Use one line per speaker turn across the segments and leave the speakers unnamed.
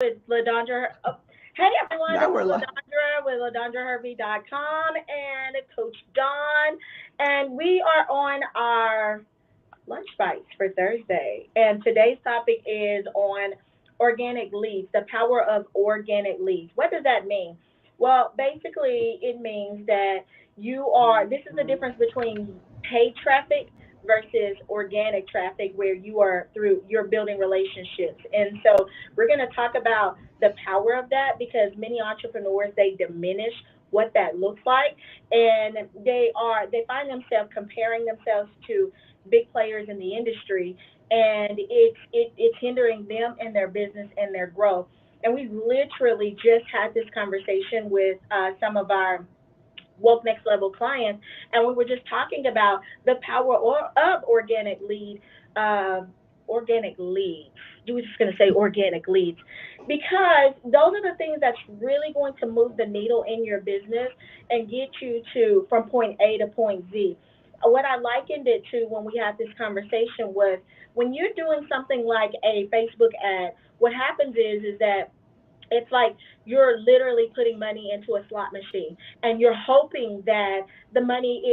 with LaDondra. Oh, hey everyone,
Now
this is
we're live.
LaDondra with LaDondraHervey.com and Coach Don, and we are on our lunch bites for Thursday. And today's topic is on organic leads, the power of organic leads. What does that mean? Well, basically, it means that this is the difference between paid traffic versus organic traffic where you're building relationships. And so we're going to talk about the power of that because many entrepreneurs, they diminish what that looks like, and they find themselves comparing themselves to big players in the industry, and it's hindering them and their business and their growth. And we literally just had this conversation with some of our woke next level clients, and we were just talking about the power of uh, organic leads. You were just going to say organic leads because those are the things that's really going to move the needle in your business and get you to from point A to point Z. What I likened it to when we had this conversation was when you're doing something like a Facebook ad, what happens is that it's like you're literally putting money into a slot machine and you're hoping that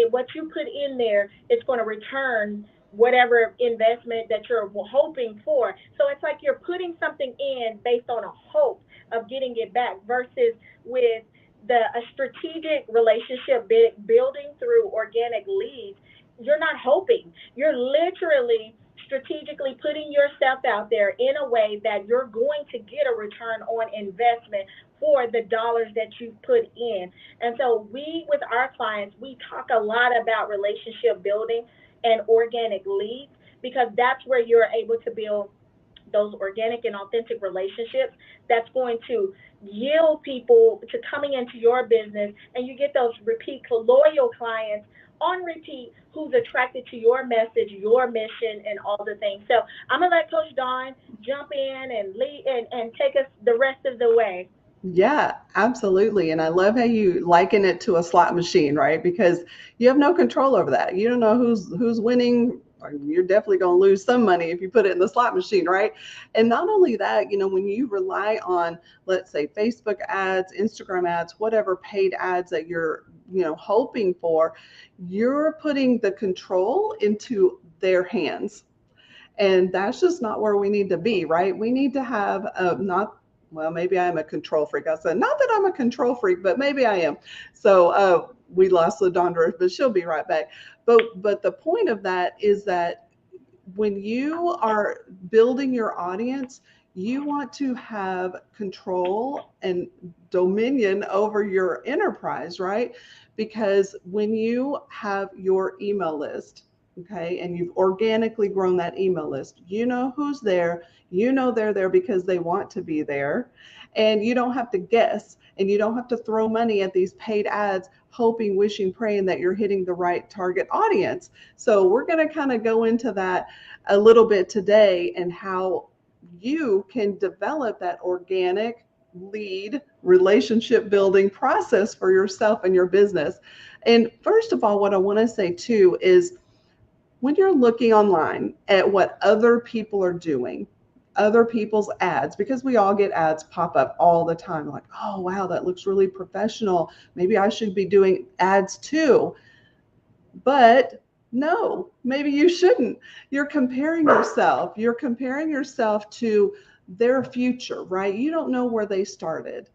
what you put in there, is going to return whatever investment that you're hoping for. So it's like you're putting something in based on a hope of getting it back versus with a strategic relationship building through organic leads. You're not hoping. You're literally strategically putting yourself out there in a way that you're going to get a return on investment for the dollars that you've put in. And so with our clients, we talk a lot about relationship building and organic leads because that's where you're able to build those organic and authentic relationships that's going to yield people to coming into your business, and you get those repeat loyal clients on repeat who's attracted to your message, your mission, and all the things. So I'm gonna let Coach Dawn jump in and lead and take us the rest of the way.
Yeah, absolutely. And I love how you liken it to a slot machine, right? Because you have no control over that. You don't know who's winning. Or you're definitely going to lose some money if you put it in the slot machine, right? And not only that, when you rely on, let's say, Facebook ads, Instagram ads, whatever paid ads that you're, hoping for, you're putting the control into their hands. And that's just not where we need to be, right? We need to have not, well, maybe I'm a control freak. I said, not that I'm a control freak, but maybe I am. So we lost LaDondra, but she'll be right back. But the point of that is that when you are building your audience, you want to have control and dominion over your enterprise, right? Because when you have your email list, okay, and you've organically grown that email list, you know who's there, they're there because they want to be there, and you don't have to guess, and you don't have to throw money at these paid ads hoping, wishing, praying that you're hitting the right target audience. So we're going to kind of go into that a little bit today and how you can develop that organic lead relationship building process for yourself and your business. And first of all, what I want to say too is when you're looking online at what other people are doing, other people's ads, because we all get ads pop up all the time, like, oh, wow, that looks really professional. Maybe I should be doing ads too. But no, maybe you shouldn't. You're comparing yourself. You're comparing yourself to their future, right? You don't know where they started.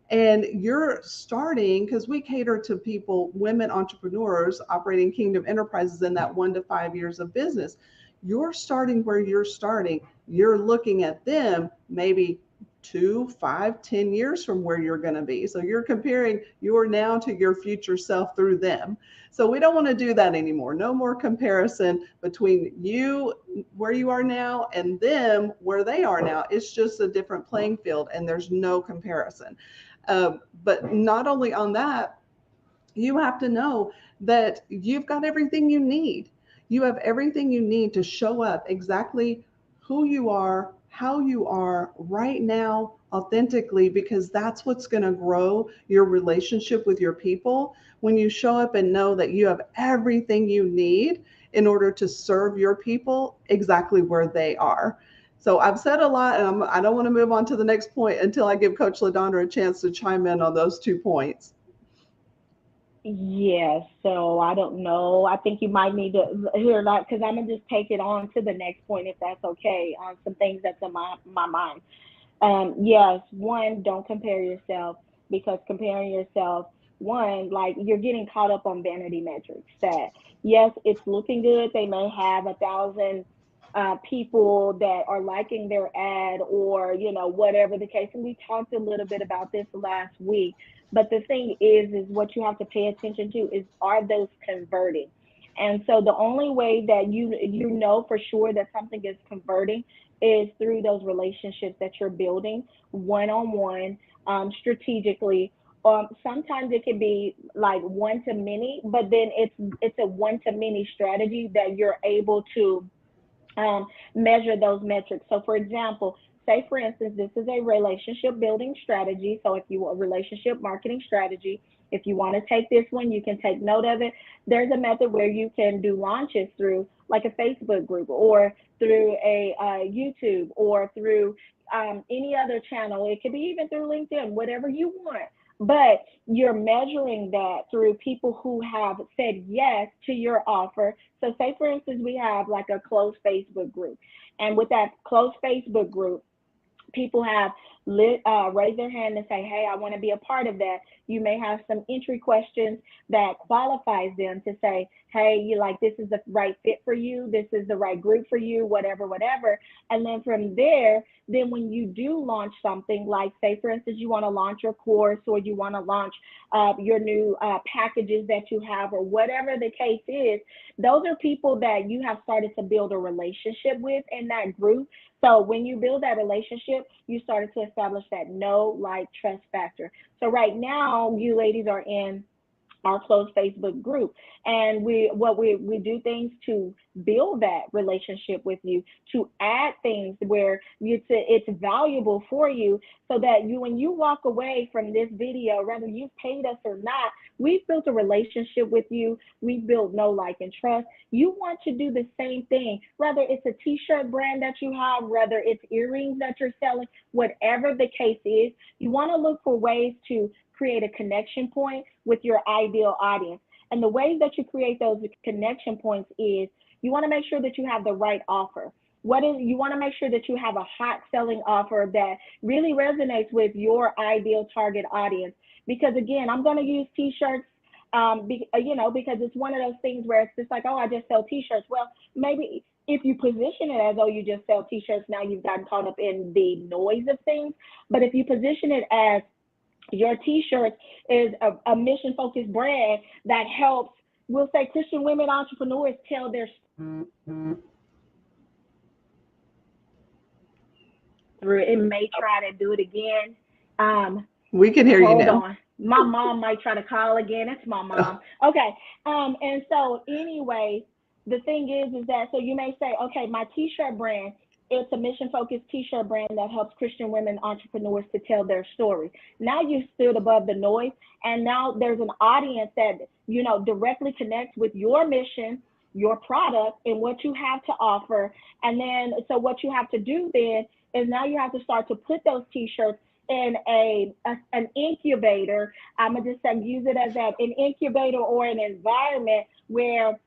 And you're starting because we cater to people, women entrepreneurs operating Kingdom Enterprises in that 1 to 5 years of business. You're starting where you're starting. You're looking at them maybe 2, 5, 10 years from where you're going to be. So you're comparing your now to your future self through them. So we don't want to do that anymore. No more comparison between you where you are now and them where they are now. It's just a different playing field and there's no comparison. But not only on that, you have to know that you've got everything you need. You have everything you need to show up exactly who you are, how you are right now, authentically, because that's what's going to grow your relationship with your people. When you show up and know that you have everything you need in order to serve your people exactly where they are. So I've said a lot, and I don't want to move on to the next point until I give Coach LaDondra a chance to chime in on those 2 points.
Yes, so I don't know. I think you might need to hear that because I'm gonna just take it on to the next point if that's okay on some things that's in my mind. Yes, one, don't compare yourself because comparing yourself, one, like you're getting caught up on vanity metrics that, yes, it's looking good. They may have 1,000 people that are liking their ad or, whatever the case. And we talked a little bit about this last week. But the thing is what you have to pay attention to is are those converting? And so the only way that you know for sure that something is converting is through those relationships that you're building one on one, strategically. Sometimes it can be like one to many, but then it's a one to many strategy that you're able to measure those metrics. So, for example, say for instance, this is a relationship building strategy. So, if you want a relationship marketing strategy, if you want to take this one, you can take note of it. There's a method where you can do launches through like a Facebook group or through a YouTube or through any other channel. It could be even through LinkedIn, whatever you want. But you're measuring that through people who have said yes to your offer. So, say for instance, we have like a closed Facebook group. And with that closed Facebook group, people have raised their hand and say, hey, I want to be a part of that. You may have some entry questions that qualifies them to say, hey, you like this is the right fit for you. This is the right group for you, whatever, whatever. And then from there, then when you do launch something, like say, for instance, you want to launch your course or you want to launch your new packages that you have or whatever the case is, those are people that you have started to build a relationship with in that group. So when you build that relationship, you started to establish that know, like, trust factor. So right now, you ladies are in our closed Facebook group. And we do things to build that relationship with you, to add things where it's valuable for you so that when you walk away from this video, whether you've paid us or not, we've built a relationship with you. We've built know, like, and trust. You want to do the same thing, whether it's a t-shirt brand that you have, whether it's earrings that you're selling, whatever the case is, you want to look for ways to create a connection point with your ideal audience. And the ways that you create those connection points is you want to make sure that you have the right offer. You want to make sure that you have a hot selling offer that really resonates with your ideal target audience. Because again, I'm going to use t-shirts, because it's one of those things where it's just like, oh, I just sell t-shirts. Well, maybe if you position it as, oh, you just sell t-shirts, now you've gotten caught up in the noise of things. But if you position it as your t-shirt is a mission focused brand that helps, we'll say, Christian women entrepreneurs tell their through. It may try to do it again.
We can hear you
Hold
now.
on. My mom might try to call again. It's my mom. Okay. And so anyway, the thing is that so you may say, okay, my t-shirt brand, it's a mission focused t-shirt brand that helps Christian women entrepreneurs to tell their story. Now you stood above the noise, and now there's an audience that directly connects with your mission, your product, and what you have to offer. And then so what you have to do then is now you have to start to put those t-shirts in an incubator. I'm gonna just use it as an incubator or an environment where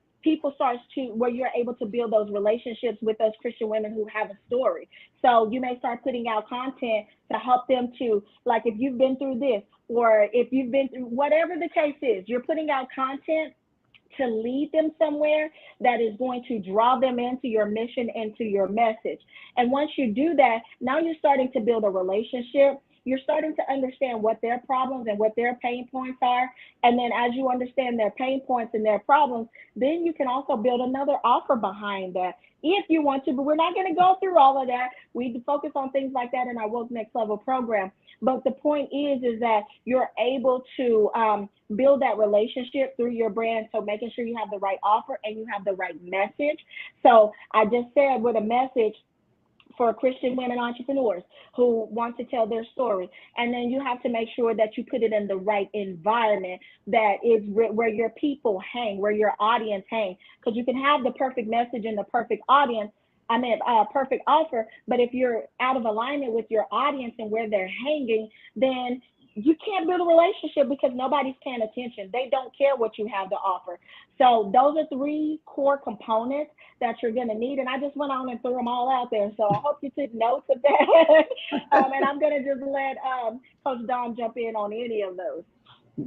where you're able to build those relationships with those Christian women who have a story. So you may start putting out content to help them to, like, if you've been through this or if you've been through whatever the case is, you're putting out content to lead them somewhere that is going to draw them into your mission and to your message. And once you do that, now you're starting to build a relationship. You're starting to understand what their problems and what their pain points are. And then as you understand their pain points and their problems, then you can also build another offer behind that if you want to. But we're not going to go through all of that. We focus on things like that in our Woke Next Level program. But the point is that you're able to build that relationship through your brand. So making sure you have the right offer and you have the right message. So I just said with a message for Christian women entrepreneurs who want to tell their story. And then you have to make sure that you put it in the right environment that is where your people hang, where your audience hang. Because you can have the perfect message and the perfect audience, perfect offer. But if you're out of alignment with your audience and where they're hanging, then you can't build a relationship because nobody's paying attention. They don't care what you have to offer. So those are three core components that you're going to need. And I just went on and threw them all out there. So I hope you took notes of that. And I'm going to just let Coach Don jump in on any of those.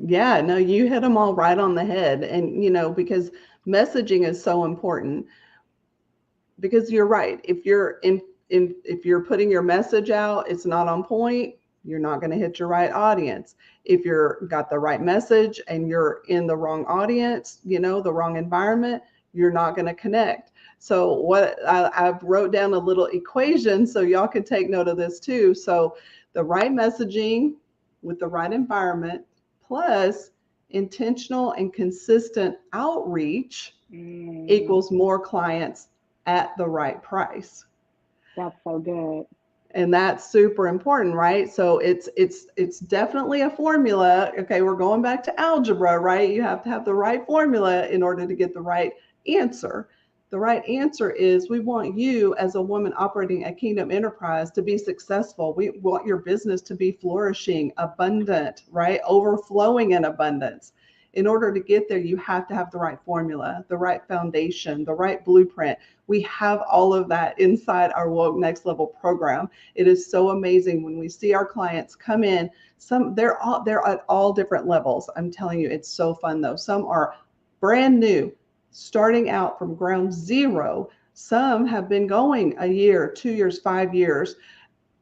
Yeah, no, you hit them all right on the head. And, because messaging is so important, because you're right. If you're putting your message out, it's not on point, you're not going to hit your right audience. If you're got the right message and you're in the wrong audience, the wrong environment, you're not going to connect. So what I've wrote down a little equation so y'all can take note of this too. So the right messaging with the right environment plus intentional and consistent outreach
Mm,
equals more clients at the right price.
that's so good.
And that's super important, right? So it's definitely a formula. Okay, we're going back to algebra, right? You have to have the right formula in order to get the right answer. The right answer is we want you as a woman operating a kingdom enterprise to be successful. We want your business to be flourishing, abundant, right? Overflowing in abundance. In order to get there, you have to have the right formula, the right foundation, the right blueprint. We have all of that inside our Woke Next Level program. It is so amazing when we see our clients come in. They're at all different levels. I'm telling you, it's so fun though. Some are brand new, starting out from ground zero. Some have been going a year, 2 years, 5 years,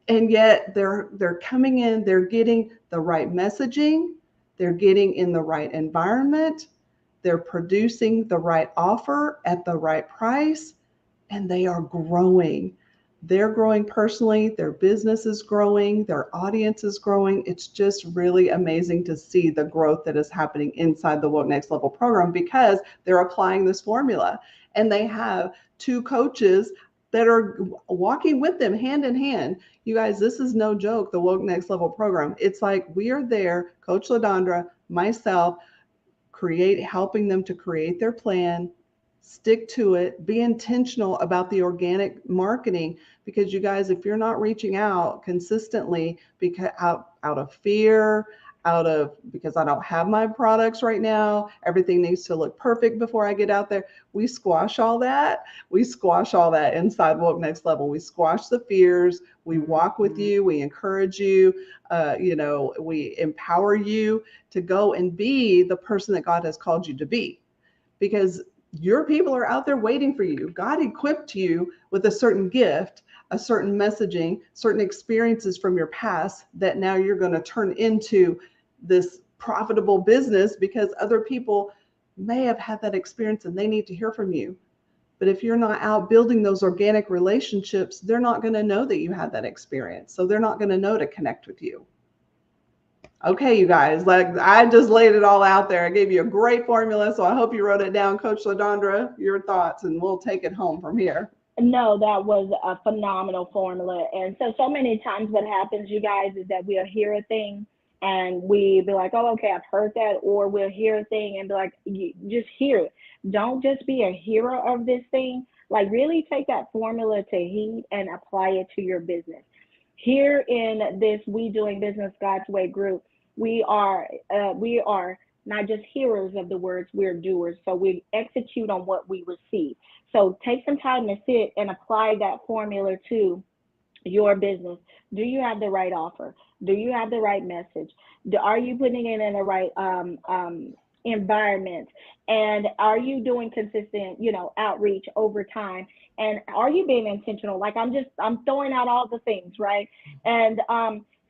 and yet they're coming in, they're getting the right messaging, they're getting in the right environment, they're producing the right offer at the right price, and they are growing. They're growing personally, their business is growing, their audience is growing. It's just really amazing to see the growth that is happening inside the Woke Next Level program because they're applying this formula. And they have two coaches that are walking with them hand in hand. You guys, this is no joke, the Woke Next Level program. It's like we are there, Coach LaDondra, myself, helping them to create their plan, stick to it, be intentional about the organic marketing. Because you guys, if you're not reaching out consistently because out of fear, out of because I don't have my products right now, everything needs to look perfect before I get out there, we squash all that. We squash all that inside Woke Next Level. We squash the fears, we walk with
Mhm.
you, we encourage you, we empower you to go and be the person that God has called you to be. Because your people are out there waiting for you. God equipped you with a certain gift, a certain messaging, certain experiences from your past that now you're going to turn into this profitable business because other people may have had that experience and they need to hear from you. But if you're not out building those organic relationships, they're not going to know that you had that experience. So they're not going to know to connect with you. Okay, you guys, like I just laid it all out there. I gave you a great formula, so I hope you wrote it down. Coach LaDondra, your thoughts, and we'll take it home from here.
No, that was a phenomenal formula. And so many times what happens, you guys, is that we'll hear a thing and we be like, oh, okay, I've heard that. Or we'll hear a thing and be like, just hear it. Don't just be a hearer of this thing. Like, really take that formula to heed and apply it to your business. Here in this We Doing Business God's Way group, we are not just hearers of the words, we're doers. So we execute on what we receive. So take some time to sit and apply that formula to your business. Do you have the right offer? Do you have the right message? Are you putting it in the right environment? And are you doing consistent, outreach over time? And are you being intentional? Like, I'm throwing out all the things, right? And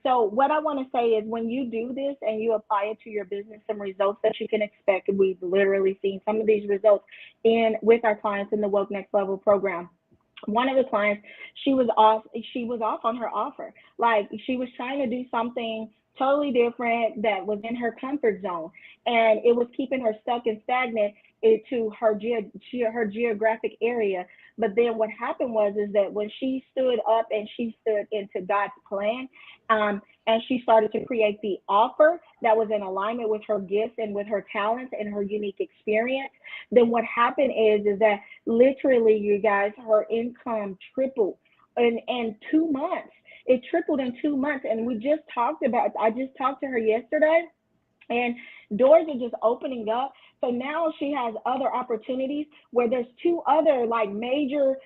so what I want to say is when you do this and you apply it to your business, some results that you can expect. We've literally seen some of these results in with our clients in the Woke Next Level program. One of the clients, she was off on her offer. Like, she was trying to do something totally different that was in her comfort zone, and it was keeping her stuck and stagnant into her geographic area. But then what happened was is that when she stood up and she stood into God's plan, and she started to create the offer that was in alignment with her gifts and with her talents and her unique experience, then what happened is that Literally, you guys, her income tripled in 2 months. It tripled in 2 months. And I just talked to her yesterday, and doors are just opening up. So now she has other opportunities where there's two other like major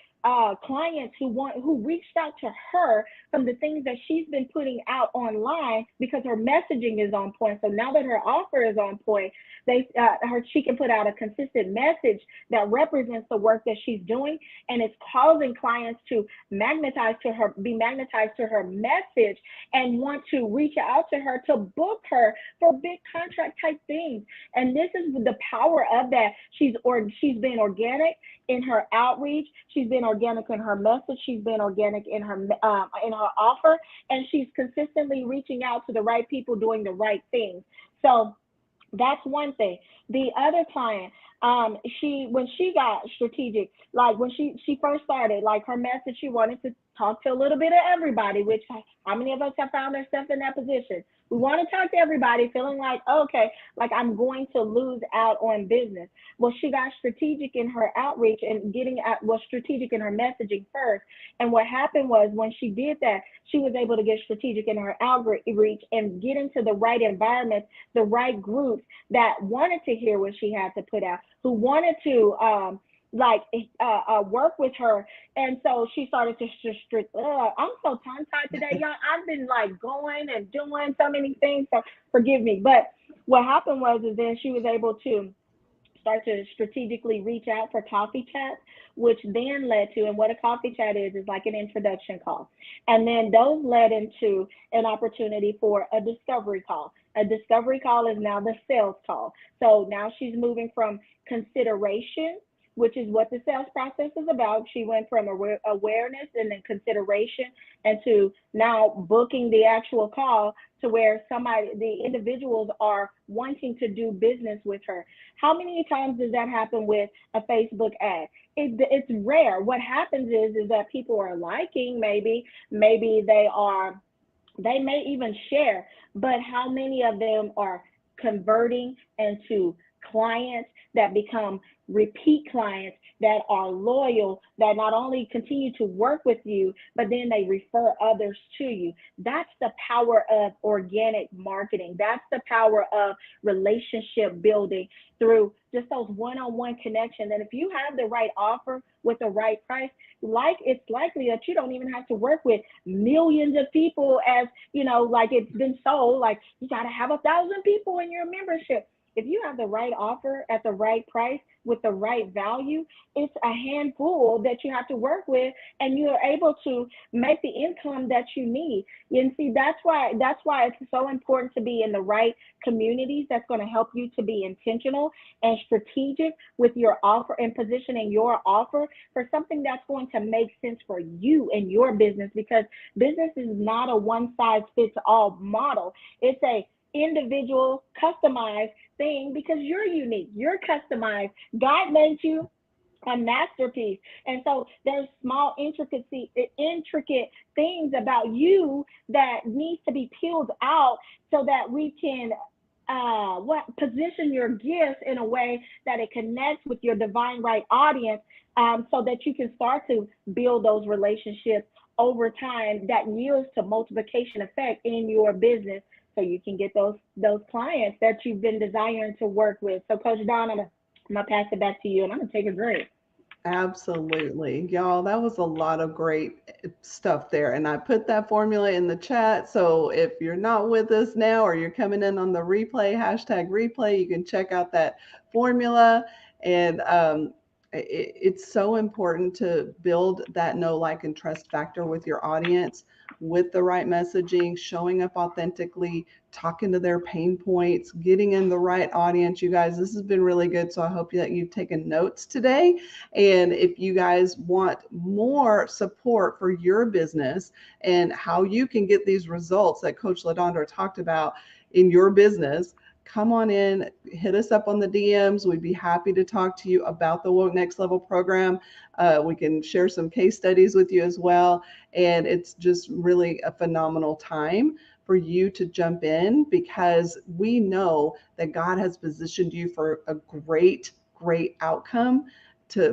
clients who reached out to her from the things that she's been putting out online because her messaging is on point. So now that her offer is on point, she can put out a consistent message that represents the work that she's doing, and it's causing clients to be magnetized to her message and want to reach out to her to book her for big contract type things. And this is the power of that. She's been organic in her outreach. She's been organic in her message. She's been organic in her offer, and she's consistently reaching out to the right people, doing the right things. So that's one thing. The other client, she when she got strategic, like when she first started, like her message, she wanted to talk to a little bit of everybody. Which how many of us have found ourselves in that position? We want to talk to everybody, feeling like, okay, like I'm going to lose out on business. Well, she got strategic in her outreach and strategic in her messaging first. And what happened was when she did that, she was able to get strategic in her outreach and get into the right environment, the right groups that wanted to hear what she had to put out, who wanted to like work with her. And so she started to I'm so tongue tied today, y'all. I've been like going and doing so many things, so forgive me. But what happened was is then she was able to start to strategically reach out for coffee chats, which then led to, and what a coffee chat is like an introduction call. And then those led into an opportunity for a discovery call. A discovery call is now the sales call. So now she's moving from consideration, which is what the sales process is about. She went from awareness and then consideration and to now booking the actual call to where the individuals are wanting to do business with her. How many times does that happen with a Facebook ad? It's rare. What happens is that people are liking, maybe they may even share, but how many of them are converting into clients that become repeat clients that are loyal, that not only continue to work with you, but then they refer others to you? That's the power of organic marketing. That's the power of relationship building through just those one-on-one connections. And if you have the right offer with the right price, it's likely that you don't even have to work with millions of people, as like it's been sold, like you got to have 1,000 people in your membership. If you have the right offer at the right price with the right value, it's a handful that you have to work with, and you are able to make the income that you need. And see, that's why it's so important to be in the right communities that's going to help you to be intentional and strategic with your offer and positioning your offer for something that's going to make sense for you and your business, because business is not a one size fits all model. It's a individual, customized thing because you're unique, you're customized. God made you a masterpiece. And so there's small intricate things about you that needs to be peeled out so that we can position your gifts in a way that it connects with your divine right audience, so that you can start to build those relationships over time that yields to multiplication effect in your business, so you can get those clients that you've been desiring to work with. So Coach Don, I'm gonna pass it back to you, and I'm gonna take a drink.
Absolutely. Y'all, that was a lot of great stuff there. And I put that formula in the chat. So if you're not with us now or you're coming in on the replay, hashtag replay, you can check out that formula. And it's so important to build that know, like, and trust factor with your audience with the right messaging, showing up authentically, talking to their pain points, getting in the right audience. You guys, this has been really good. So I hope that you've taken notes today. And if you guys want more support for your business and how you can get these results that Coach LaDondra talked about in your business, come on in, hit us up on the DMs. We'd be happy to talk to you about the Woke Next Level program. We can share some case studies with you as well. And it's just really a phenomenal time for you to jump in, because we know that God has positioned you for a great outcome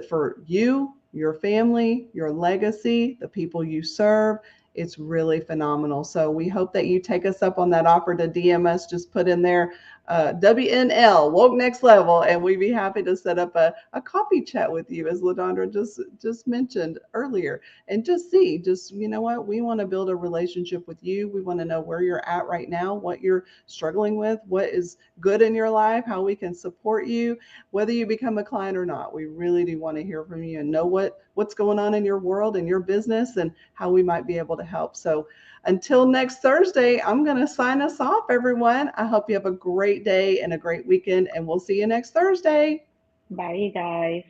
for you, your family, your legacy, the people you serve. It's really phenomenal. So we hope that you take us up on that offer to DM us. Just put in there WNL, Woke Next Level, and we'd be happy to set up a coffee chat with you, as LaDondra just mentioned earlier, and just see, just you know what, we want to build a relationship with you. We want to know where you're at right now, what you're struggling with, what is good in your life, how we can support you, whether you become a client or not. We really do want to hear from you and know what's going on in your world and your business and how we might be able to help. So until next Thursday, I'm going to sign us off, everyone. I hope you have a great day and a great weekend, and we'll see you next Thursday.
Bye, you guys.